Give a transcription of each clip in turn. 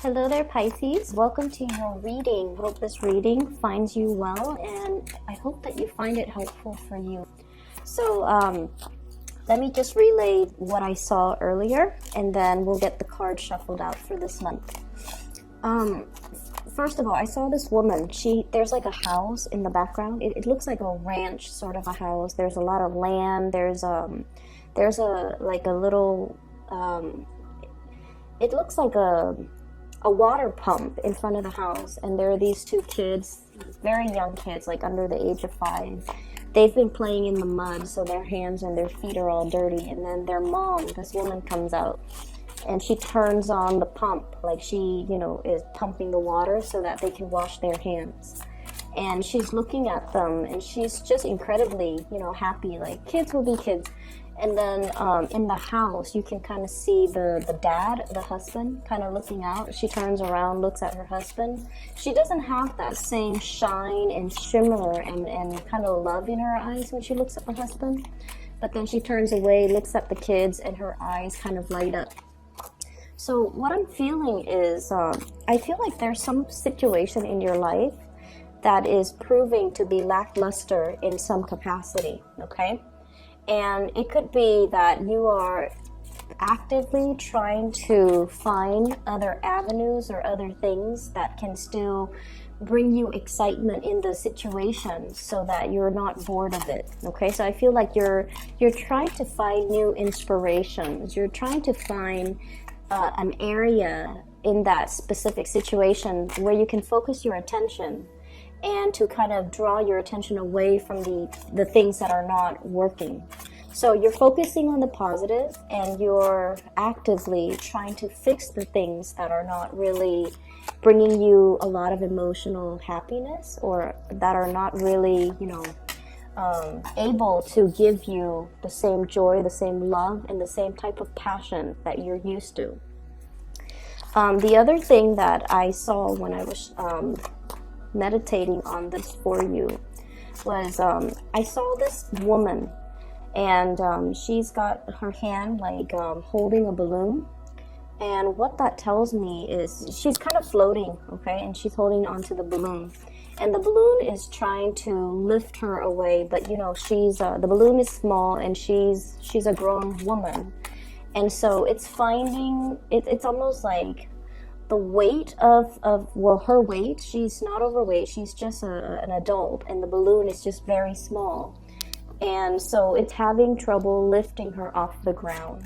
Hello there, Pisces. Welcome to your reading. Hope this reading finds you well, and I hope that you find it helpful for you. So, let me just relay what I saw earlier, and then we'll get the cards shuffled out for this month. First of all, I saw this woman. There's like a house in the background. It looks like a ranch sort of a house. There's a lot of land. There's a little. It looks like a water pump in front of the house, and there are these two kids, very young kids, like under the age of 5. They've been playing in the mud, so their hands and their feet are all dirty. And then their mom, this woman, comes out and she turns on the pump, like she, is pumping the water so that they can wash their hands. And she's looking at them, and she's just incredibly, happy. Like, kids will be kids. And then in the house, you can kind of see the dad, the husband, kind of looking out. She turns around, looks at her husband. She doesn't have that same shine and shimmer and kind of love in her eyes when she looks at her husband. But then she turns away, looks at the kids, and her eyes kind of light up. So what I'm feeling is, I feel like there's some situation in your life that is proving to be lackluster in some capacity, okay? And it could be that you are actively trying to find other avenues or other things that can still bring you excitement in the situation so that you're not bored of it. Okay, so I feel like you're trying to find new inspirations. You're trying to find an area in that specific situation where you can focus your attention and to kind of draw your attention away from the things that are not working. So you're focusing on the positive, and you're actively trying to fix the things that are not really bringing you a lot of emotional happiness, or that are not really, able to give you the same joy, the same love, and the same type of passion that you're used to. The other thing that I saw when I was meditating on this for you was I saw this woman, and she's got her hand like holding a balloon, and what that tells me is she's kind of floating, okay, and she's holding onto the balloon, and the balloon is trying to lift her away, but she's the balloon is small, and she's a grown woman, and so it's finding it's almost like the weight of her weight. She's not overweight, she's just an adult, and the balloon is just very small, and so it's having trouble lifting her off the ground.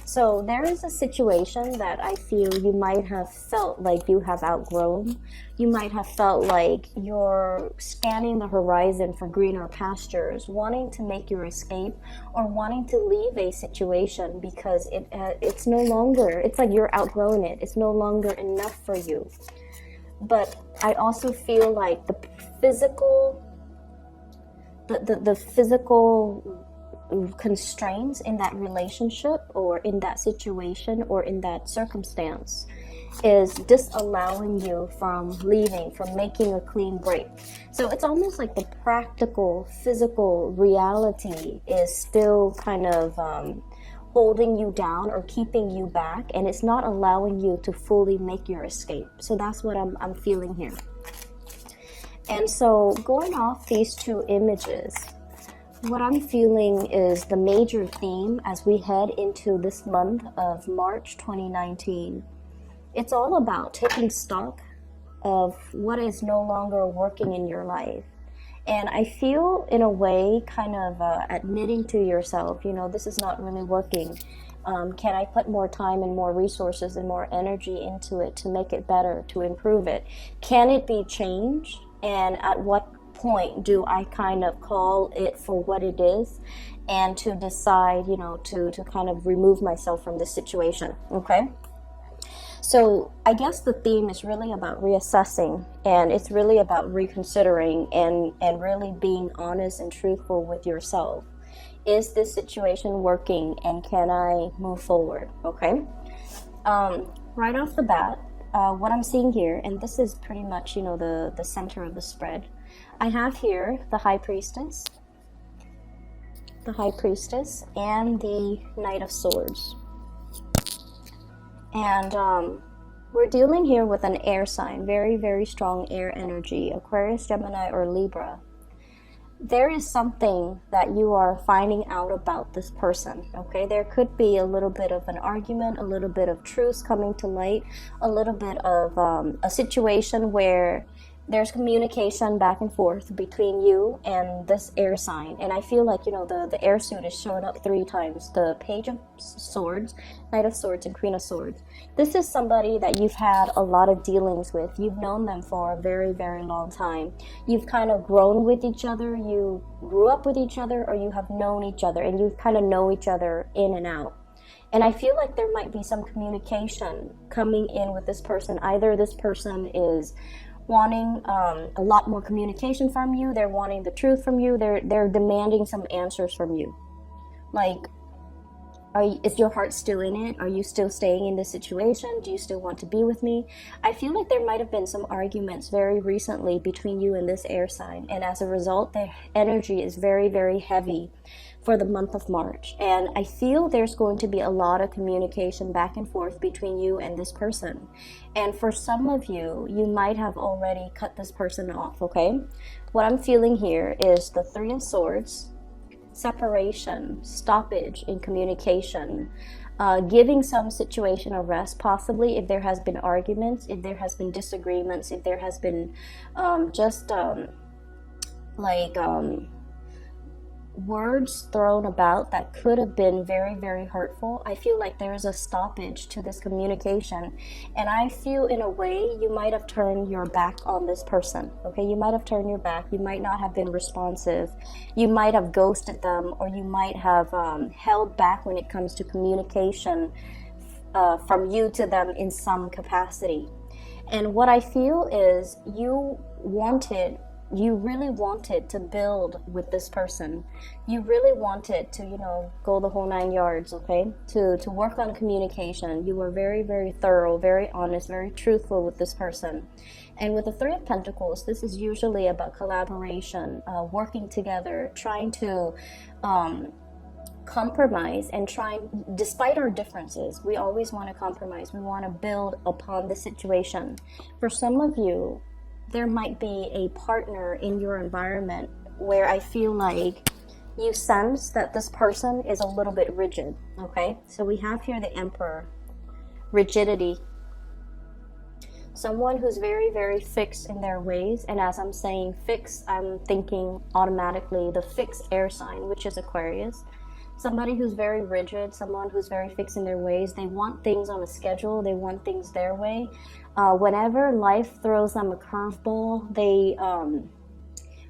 So there is a situation that I feel you might have felt like you have outgrown. You might have felt like you're scanning the horizon for greener pastures, wanting to make your escape, or wanting to leave a situation because it's no longer, it's like you're outgrowing it. It's no longer enough for you. But I also feel like the physical constraints in that relationship or in that situation or in that circumstance is disallowing you from leaving, from making a clean break. So it's almost like the practical, physical reality is still kind of holding you down or keeping you back, and it's not allowing you to fully make your escape. So that's what I'm feeling here. And so going off these two images, what I'm feeling is the major theme as we head into this month of March 2019. It's all about taking stock of what is no longer working in your life. And I feel, in a way, kind of admitting to yourself, this is not really working. Can I put more time and more resources and more energy into it to make it better, to improve it? Can it be changed? And at what point do I kind of call it for what it is, and to decide, to kind of remove myself from this situation, okay? So I guess the theme is really about reassessing, and it's really about reconsidering and really being honest and truthful with yourself. Is this situation working, and can I move forward, okay? Right off the bat, what I'm seeing here, and this is pretty much, the center of the spread, I have here the High Priestess, and the Knight of Swords. And We're dealing here with an air sign, very, very strong air energy, Aquarius, Gemini, or Libra. There is something that you are finding out about this person, okay? There could be a little bit of an argument, a little bit of truth coming to light, a little bit of a situation where there's communication back and forth between you and this air sign. And I feel like, the air suit is showing up 3 times. The Page of Swords, Knight of Swords, and Queen of Swords. This is somebody that you've had a lot of dealings with. You've known them for a very, very long time. You've kind of grown with each other. You grew up with each other, or you have known each other, and you kind of know each other in and out. And I feel like there might be some communication coming in with this person. Either this person is wanting a lot more communication from you, they're wanting the truth from you, they're demanding some answers from you. Like, is your heart still in it? Are you still staying in this situation? Do you still want to be with me? I feel like there might have been some arguments very recently between you and this air sign, and as a result, the energy is very, very heavy for the month of March. And I feel there's going to be a lot of communication back and forth between you and this person. And for some of you, you might have already cut this person off, okay? What I'm feeling here is the 3 of Swords, separation, stoppage in communication, giving some situation a rest, possibly if there has been arguments, if there has been disagreements, if there has been words thrown about that could have been very, very hurtful. I feel like there is a stoppage to this communication, and I feel in a way you might have turned your back on this person, okay? You might have turned your back. You might not have been responsive. You might have ghosted them, or you might have held back when it comes to communication from you to them in some capacity. And what I feel is you really wanted to build with this person. You really wanted to, go the whole 9 yards, okay? To work on communication. You were very, very thorough, very honest, very truthful with this person. And with the 3 of Pentacles, this is usually about collaboration, working together, trying to compromise and despite our differences, we always want to compromise. We want to build upon the situation. For some of you, there might be a partner in your environment where I feel like you sense that this person is a little bit rigid, okay? So we have here the Emperor, rigidity. Someone who's very, very fixed in their ways, and as I'm saying fixed, I'm thinking automatically the fixed air sign, which is Aquarius. Somebody who's very rigid, someone who's very fixed in their ways. They want things on a schedule, they want things their way. Whenever life throws them a curveball,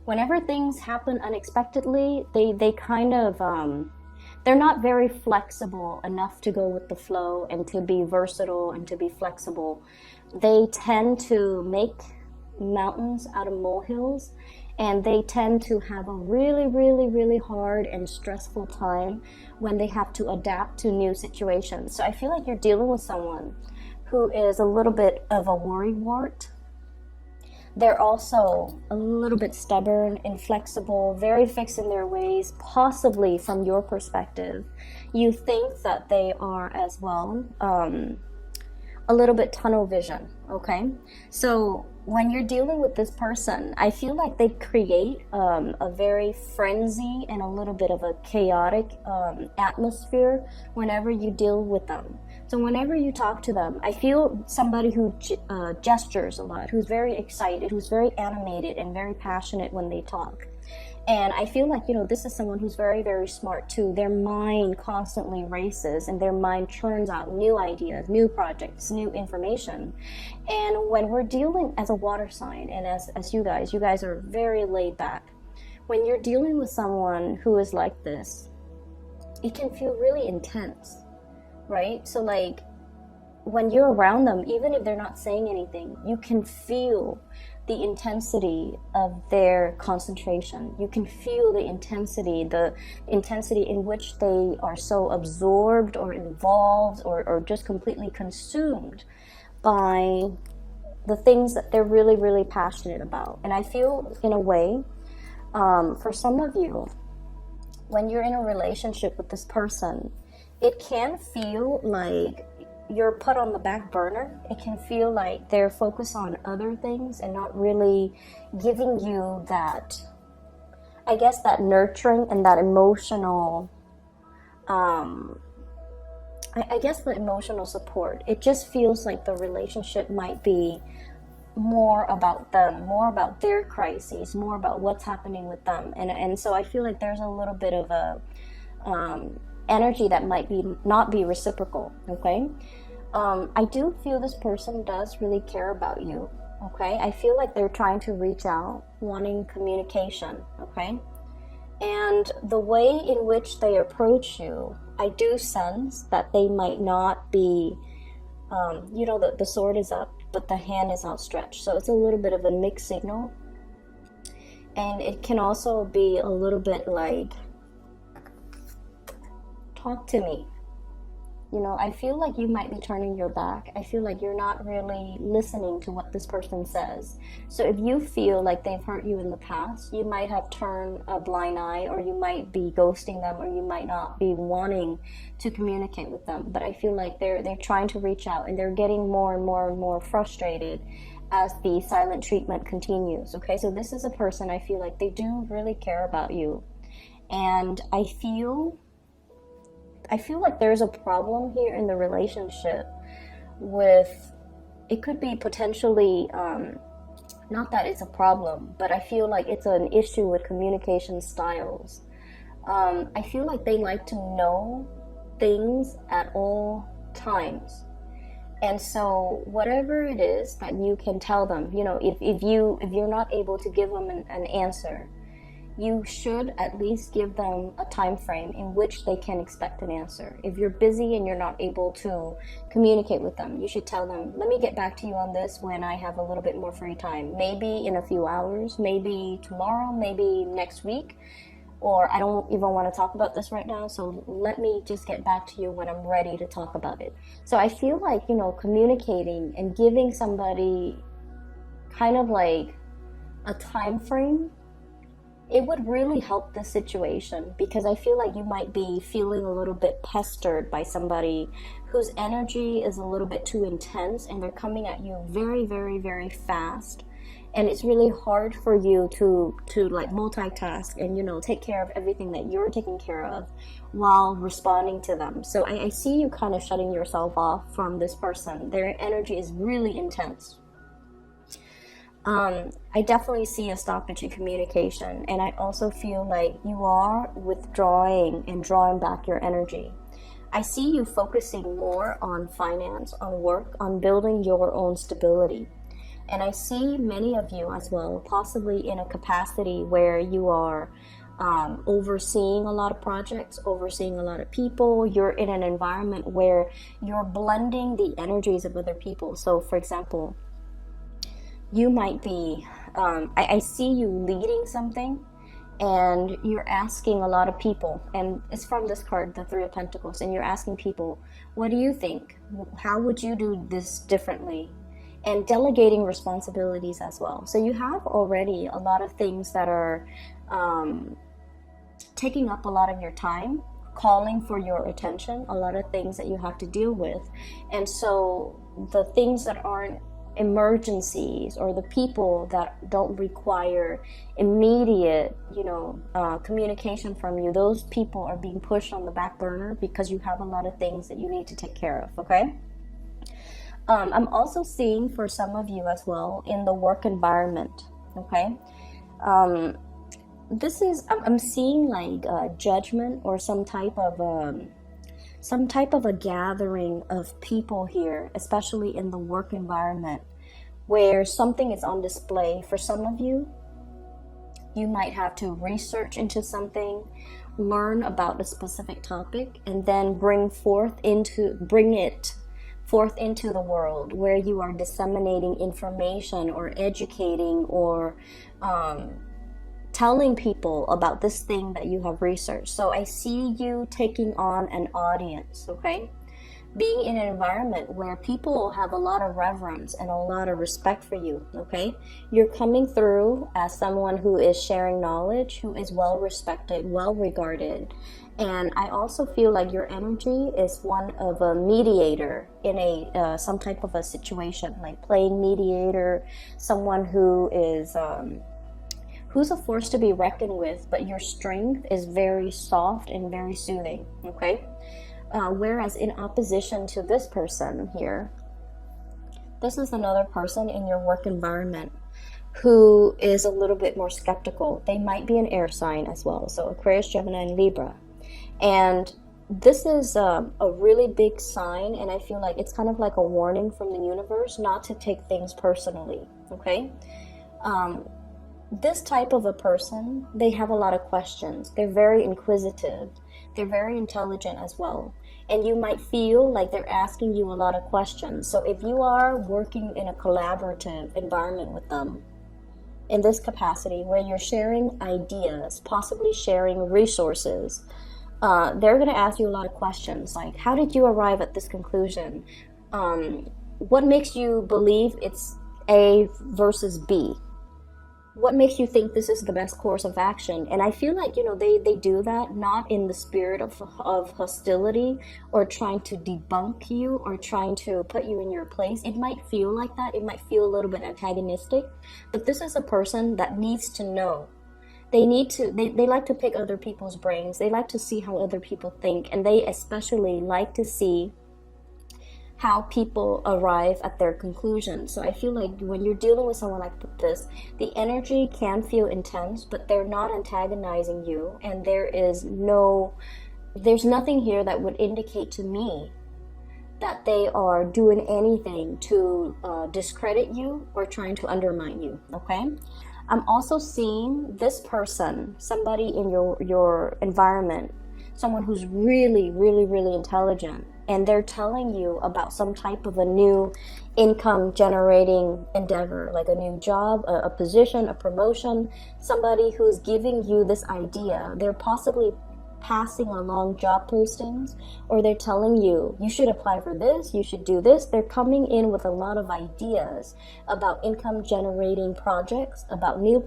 whenever things happen unexpectedly, they kind of, they're not very flexible enough to go with the flow and to be versatile and to be flexible. They tend to make mountains out of molehills, and they tend to have a really, really, really hard and stressful time when they have to adapt to new situations. So I feel like you're dealing with someone who is a little bit of a worrywart. They're also a little bit stubborn, inflexible, very fixed in their ways, possibly from your perspective. You think that they are as well, a little bit tunnel vision, okay? So when you're dealing with this person, I feel like they create a very frenzy and a little bit of a chaotic atmosphere whenever you deal with them. So whenever you talk to them, I feel somebody who gestures a lot, who's very excited, who's very animated and very passionate when they talk. And I feel like, this is someone who's very, very smart too. Their mind constantly races and their mind churns out new ideas, new projects, new information. And when we're dealing as a water sign and as you guys are very laid back. When you're dealing with someone who is like this, it can feel really intense, right? So like when you're around them, even if they're not saying anything, you can feel the intensity of their concentration. You can feel the intensity in which they are so absorbed or involved or just completely consumed by the things that they're really, really passionate about. And I feel in a way, for some of you, when you're in a relationship with this person, it can feel like you're put on the back burner. It can feel like they're focused on other things and not really giving you that, I guess, that nurturing and that emotional, I guess the emotional support. It just feels like the relationship might be more about them, more about their crises, more about what's happening with them. And so I feel like there's a little bit of a energy that might be not be reciprocal, okay? I do feel this person does really care about you, okay? I feel like they're trying to reach out, wanting communication, okay? And the way in which they approach you, I do sense that they might not be, the sword is up, but the hand is outstretched. So it's a little bit of a mixed signal. And it can also be a little bit like, talk to me. I feel like you might be turning your back. I feel like you're not really listening to what this person says. So if you feel like they've hurt you in the past, you might have turned a blind eye, or you might be ghosting them, or you might not be wanting to communicate with them. But I feel like they're trying to reach out, and they're getting more and more and more frustrated as the silent treatment continues. Okay, so this is a person, I feel like they do really care about you. And I feel like there's a problem here in the relationship with, it could be potentially, not that it's a problem, but I feel like it's an issue with communication styles. I feel like they like to know things at all times. And so whatever it is that you can tell them, if you're not able to give them an answer, you should at least give them a time frame in which they can expect an answer. If you're busy and you're not able to communicate with them, you should tell them, let me get back to you on this when I have a little bit more free time. Maybe in a few hours, maybe tomorrow, maybe next week, or I don't even want to talk about this right now, so let me just get back to you when I'm ready to talk about it. So I feel like, communicating and giving somebody kind of like a time frame, it would really help the situation, because I feel like you might be feeling a little bit pestered by somebody whose energy is a little bit too intense, and they're coming at you very, very, very fast. And it's really hard for you to like multitask and, take care of everything that you're taking care of while responding to them. So I see you kind of shutting yourself off from this person. Their energy is really intense. I definitely see a stoppage in communication, and I also feel like you are withdrawing and drawing back your energy. I see you focusing more on finance, on work, on building your own stability. And I see many of you as well, possibly in a capacity where you are overseeing a lot of projects, overseeing a lot of people. You're in an environment where you're blending the energies of other people. So, for example, you might be, I see you leading something, and you're asking a lot of people, and it's from this card, the Three of Pentacles, and you're asking people, what do you think? How would you do this differently? And delegating responsibilities as well. So you have already a lot of things that are taking up a lot of your time, calling for your attention, a lot of things that you have to deal with. And so the things that aren't emergencies, or the people that don't require immediate communication from you, those people are being pushed on the back burner because you have a lot of things that you need to take care of. Okay, I'm also seeing for some of you as well in the work environment. Okay, I'm seeing like judgment, or some type of a gathering of people here, especially in the work environment, where something is on display. For some of you, you might have to research into something, learn about a specific topic, and then bring it forth into the world, where you are disseminating information or educating or telling people about this thing that you have researched. So I see you taking on an audience, okay? being in an environment where people have a lot of reverence and a lot of respect for you, okay? You're coming through as someone who is sharing knowledge, who is well respected, well regarded. And I also feel like your energy is one of a mediator in a some type of a situation, like playing mediator, someone who is who's a force to be reckoned with, but your strength is very soft and very soothing, okay? Whereas in opposition to this person here, this is another person in your work environment who is a little bit more skeptical. They might be an air sign as well, so Aquarius, Gemini, and Libra. And this is a really big sign, and I feel like it's kind of like a warning from the universe not to take things personally, okay? This type of a person, they have a lot of questions. They're very inquisitive. They're very intelligent as well. And you might feel like they're asking you a lot of questions. So if you are working in a collaborative environment with them, in this capacity where you're sharing ideas, possibly sharing resources, they're going to ask you a lot of questions like, how did you arrive at this conclusion? What makes you believe it's A versus B? What makes you think this is the best course of action? And I feel like, they do that not in the spirit of hostility or trying to debunk you or trying to put you in your place. It might feel like that. It might feel a little bit antagonistic. But this is a person that needs to know. They like to pick other people's brains. They like to see how other people think. And they especially like to see how people arrive at their conclusions. So I feel like when you're dealing with someone like this, the energy can feel intense, but they're not antagonizing you, and there's nothing here that would indicate to me that they are doing anything to discredit you or trying to undermine you, okay? I'm also seeing this person, somebody in your environment, someone who's really, really, really intelligent, and they're telling you about some type of a new income generating endeavor, like a new job, a position, a promotion, somebody who's giving you this idea. They're possibly passing along job postings, or they're telling you, you should apply for this, you should do this. They're coming in with a lot of ideas about income generating projects, about new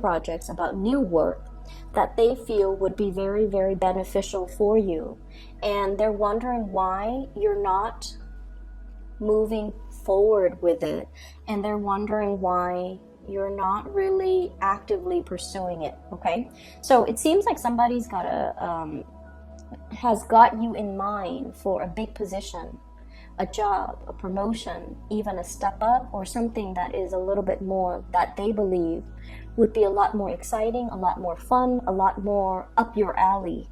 work that they feel would be very, very beneficial for you. And they're wondering why you're not moving forward with it. And they're wondering why you're not really actively pursuing it, okay? So it seems like somebody's has got you in mind for a big position, a job, a promotion, even a step up, or something that is a little bit more that they believe would be a lot more exciting, a lot more fun, a lot more up your alley.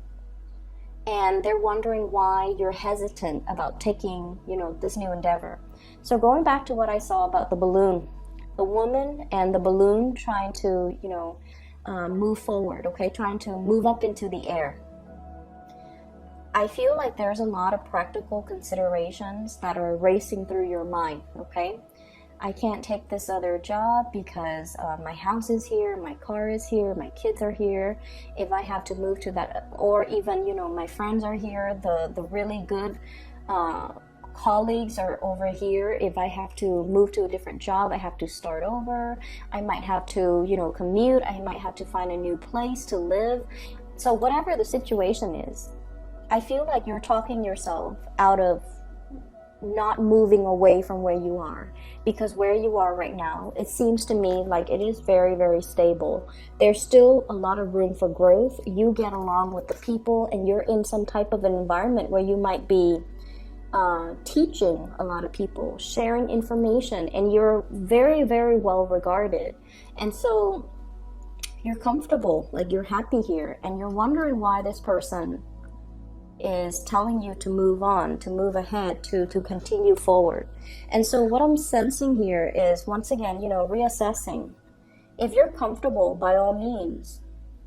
And they're wondering why you're hesitant about taking, this new endeavor. So going back to what I saw about the balloon, the woman and the balloon trying to, move forward, okay, trying to move up into the air. I feel like there's a lot of practical considerations that are racing through your mind, okay? I can't take this other job because my house is here, my car is here, my kids are here. If I have to move to that, or even, my friends are here, the really good colleagues are over here. If I have to move to a different job, I have to start over. I might have to, commute. I might have to find a new place to live. So whatever the situation is, I feel like you're talking yourself out of not moving away from where you are, because where you are right now, it seems to me like it is very, very stable. There's still a lot of room for growth. You get along with the people, and you're in some type of an environment where you might be teaching a lot of people, sharing information, and you're very, very well regarded. And so you're comfortable, like you're happy here, and you're wondering why this person is telling you to move on, to move ahead, to continue forward. And so what I'm sensing here is, once again, reassessing. If you're comfortable, by all means,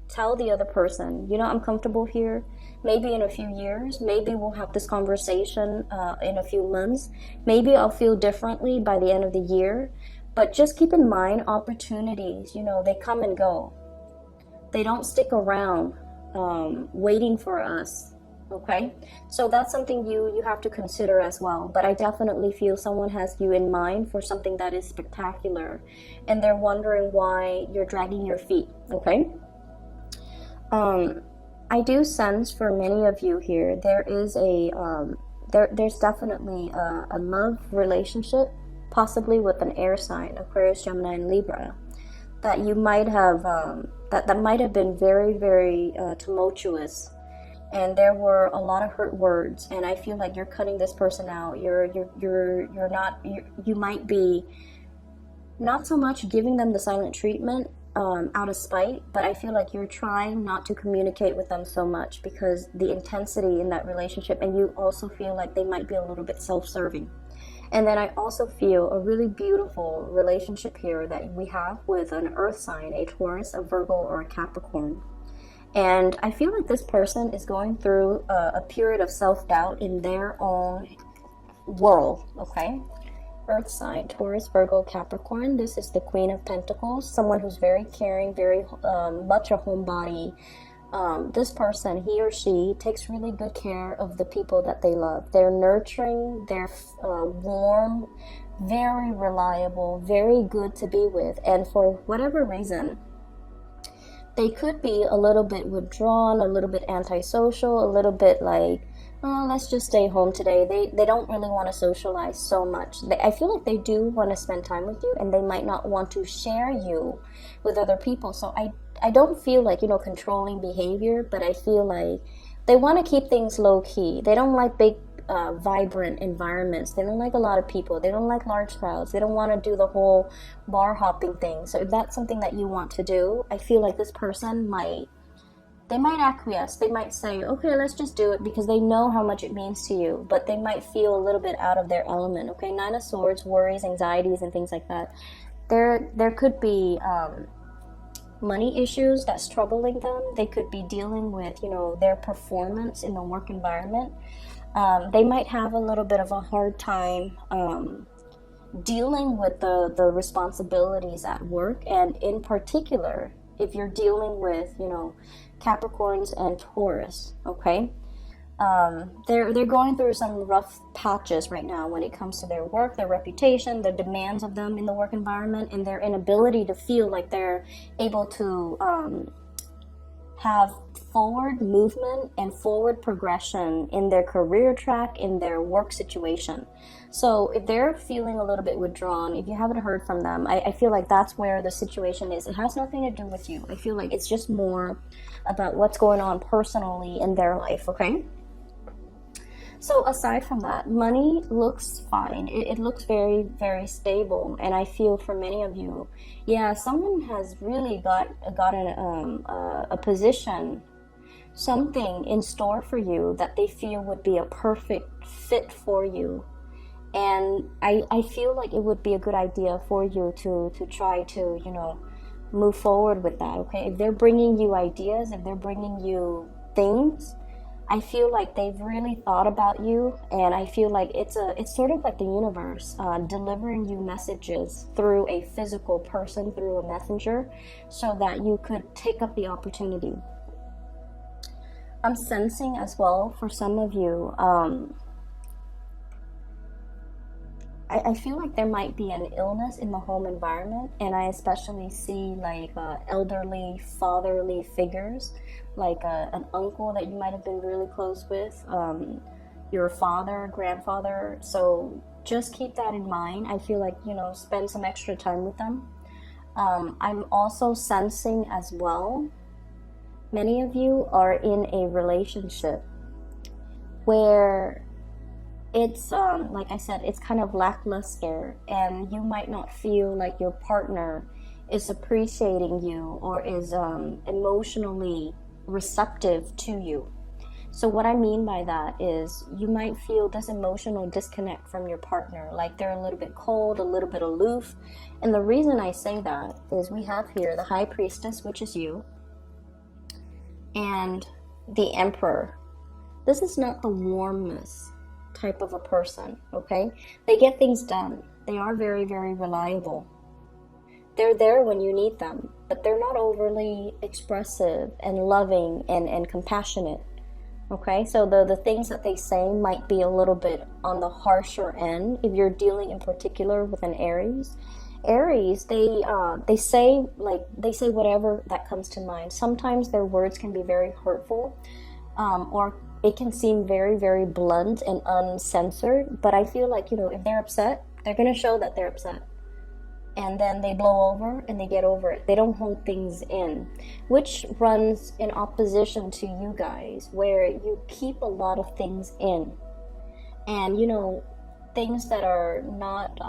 tell the other person, I'm comfortable here. Maybe in a few years, maybe we'll have this conversation in a few months. Maybe I'll feel differently by the end of the year. But just keep in mind, opportunities, they come and go. They don't stick around waiting for us Okay, so that's something you have to consider as well. But I definitely feel someone has you in mind for something that is spectacular, and they're wondering why you're dragging your feet. Okay. I do sense for many of you here there is there's definitely a love relationship, possibly with an air sign, Aquarius, Gemini, and Libra, that you might have that might have been very, very tumultuous, and there were a lot of hurt words, and I feel like you're cutting this person out. You're not you might be not so much giving them the silent treatment out of spite, but I feel like you're trying not to communicate with them so much because the intensity in that relationship, and you also feel like they might be a little bit self-serving. And then I also feel a really beautiful relationship here that we have with an earth sign, a Taurus, a Virgo, or a Capricorn. And I feel like this person is going through a period of self-doubt in their own world, okay? Earth sign, Taurus, Virgo, Capricorn. This is the Queen of Pentacles, someone who's very caring, very much a homebody. This person, he or she, takes really good care of the people that they love. They're nurturing, they're warm, very reliable, very good to be with. And for whatever reason, they could be a little bit withdrawn, a little bit antisocial, a little bit like, oh, let's just stay home today. They don't really want to socialize so much. I feel like they do want to spend time with you, and they might not want to share you with other people. So I don't feel like, controlling behavior, but I feel like they want to keep things low key. They don't like big, vibrant environments. They don't like a lot of people. They don't like large crowds. They don't want to do the whole bar hopping thing. So if that's something that you want to do, I feel like this person might acquiesce. They might say, okay, let's just do it, because they know how much it means to you, but they might feel a little bit out of their element. Okay, Nine of Swords, worries, anxieties, and things like that. There could be money issues that's troubling them. They could be dealing with, their performance in the work environment. They might have a little bit of a hard time dealing with the responsibilities at work, and in particular, if you're dealing with, Capricorns and Taurus, okay? They're going through some rough patches right now when it comes to their work, their reputation, the demands of them in the work environment, and their inability to feel like they're able to have forward movement and forward progression in their career track, in their work situation. So if they're feeling a little bit withdrawn, if you haven't heard from them, I feel like that's where the situation is. It has nothing to do with you. I feel like it's just more about what's going on personally in their life, okay? So aside from that, money looks fine. It looks very, very stable. And I feel for many of you, yeah, someone has really gotten a position, something in store for you that they feel would be a perfect fit for you. And I feel like it would be a good idea for you to try to, move forward with that, okay? If they're bringing you ideas, if they're bringing you things, I feel like they've really thought about you, and I feel like it's sort of like the universe delivering you messages through a physical person, through a messenger, so that you could take up the opportunity. I'm sensing as well for some of you, I feel like there might be an illness in the home environment, and I especially see like elderly, fatherly figures, like an uncle that you might have been really close with, your father, grandfather. So just keep that in mind. I feel like, spend some extra time with them. I'm also sensing as well, many of you are in a relationship where it's like I said, it's kind of lackluster, and you might not feel like your partner is appreciating you or is emotionally receptive to you. So what I mean by that is you might feel this emotional disconnect from your partner, like they're a little bit cold, a little bit aloof. And the reason I say that is we have here the High Priestess, which is you, and the Emperor. This is not the warmest type of a person, okay? They get things done. They are very, very reliable. They're there when you need them, but they're not overly expressive and loving and compassionate. Okay, so the things that they say might be a little bit on the harsher end if you're dealing in particular with an Aries. Aries, they say whatever that comes to mind. Sometimes their words can be very hurtful, or it can seem very, very blunt and uncensored. But I feel like, if they're upset, they're gonna show that they're upset, and then they blow over and they get over it. They don't hold things in, which runs in opposition to you guys, where you keep a lot of things in. And, things that are not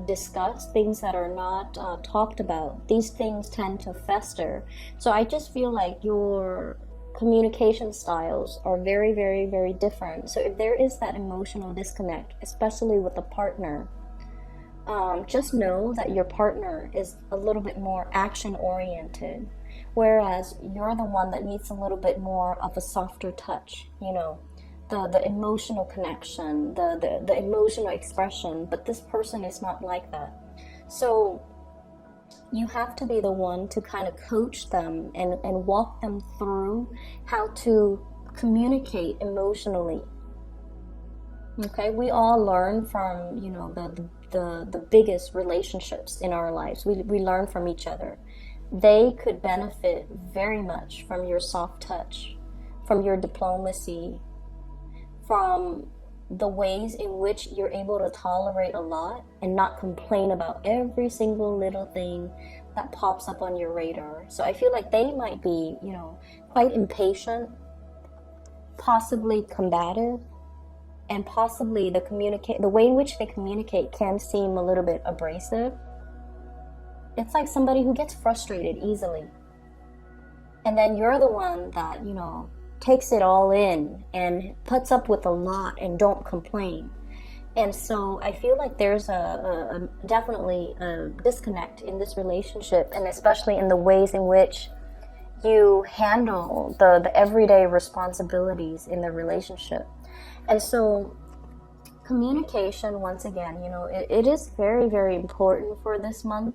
discussed, things that are not talked about, these things tend to fester. So I just feel like your communication styles are very, very, very different. So if there is that emotional disconnect, especially with a partner, just know that your partner is a little bit more action oriented, whereas you're the one that needs a little bit more of a softer touch, the emotional connection, the emotional expression. But this person is not like that. So you have to be the one to kind of coach them and walk them through how to communicate emotionally. Okay, we all learn from, the biggest relationships in our lives. We learn from each other. They could benefit very much from your soft touch, from your diplomacy, from the ways in which you're able to tolerate a lot and not complain about every single little thing that pops up on your radar. So I feel like they might be, quite impatient, possibly combative, and possibly the way in which they communicate can seem a little bit abrasive. It's like somebody who gets frustrated easily. And then you're the one that, takes it all in and puts up with a lot and don't complain. And so I feel like there's definitely a disconnect in this relationship, and especially in the ways in which you handle the everyday responsibilities in the relationship. And so communication, once again, it is very, very important for this month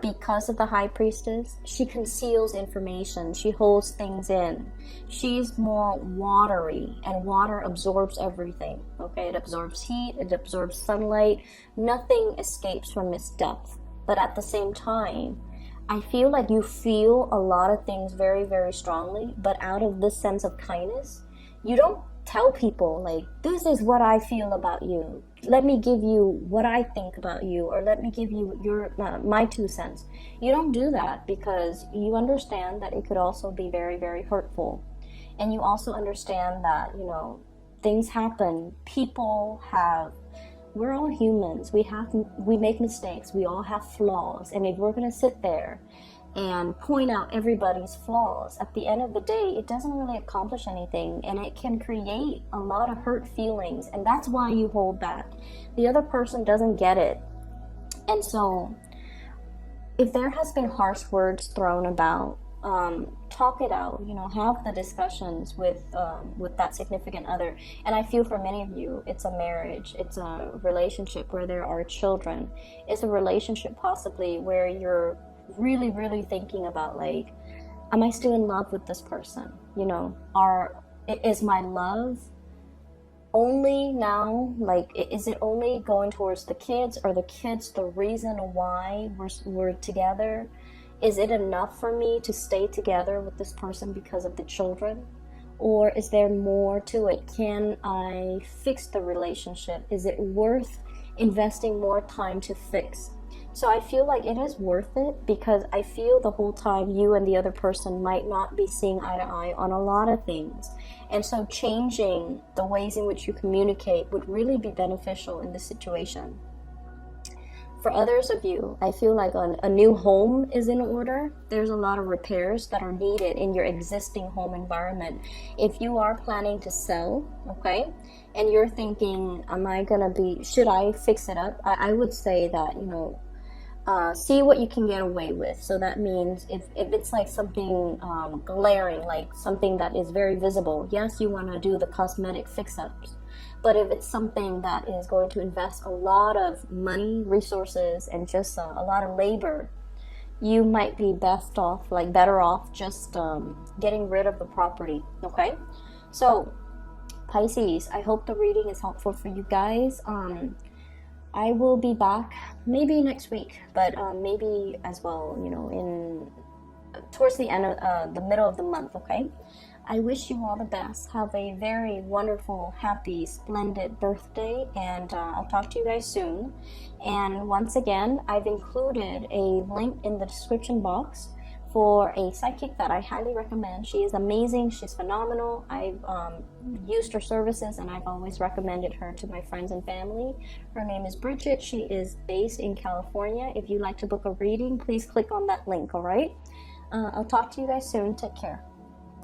because of the High Priestess. She conceals information. She holds things in. She's more watery, and water absorbs everything. Okay, it absorbs heat, it absorbs sunlight. Nothing escapes from its depth. But at the same time, I feel like you feel a lot of things very, very strongly, but out of this sense of kindness, you don't tell people like, this is what I feel about you, let me give you what I think about you, or let me give you my 2 cents. You don't do that because you understand that it could also be very, very hurtful. And you also understand that, things happen. We're all humans. We make mistakes. We all have flaws. And if we're going to sit there and point out everybody's flaws, at the end of the day, it doesn't really accomplish anything, and it can create a lot of hurt feelings, and that's why you hold back. The other person doesn't get it. And so if there has been harsh words thrown about, talk it out, have the discussions with that significant other. And I feel for many of you, it's a marriage, it's a relationship where there are children, it's a relationship possibly where you're really, really thinking about, like, am I still in love with this person? Is my love only now, like, is it only going towards the kids? Are the kids the reason why we're together? Is it enough for me to stay together with this person because of the children? Or is there more to it? Can I fix the relationship? Is it worth investing more time to fix? So I feel like it is worth it, because I feel the whole time you and the other person might not be seeing eye to eye on a lot of things. And so changing the ways in which you communicate would really be beneficial in this situation. For others of you, I feel like a new home is in order. There's a lot of repairs that are needed in your existing home environment. If you are planning to sell, okay, and you're thinking, should I fix it up? I would say that, see what you can get away with. So that means if it's like something glaring, like something that is very visible, yes, you want to do the cosmetic fix-ups. But if it's something that is going to invest a lot of money, resources, and just a lot of labor, you might be better off just getting rid of the property, okay? So Pisces, I hope the reading is helpful for you guys. I will be back maybe next week, but maybe as well, you know, in towards the end of the middle of the month. Okay, I wish you all the best. Have a very wonderful, happy, splendid birthday, and I'll talk to you guys soon. And once again, I've included a link in the description box for a psychic that I highly recommend. She is amazing. She's phenomenal. I've used her services, and I've always recommended her to my friends and family. Her name is Bridget. She is based in California. If you'd like to book a reading, please click on that link, all right? I'll talk to you guys soon. Take care.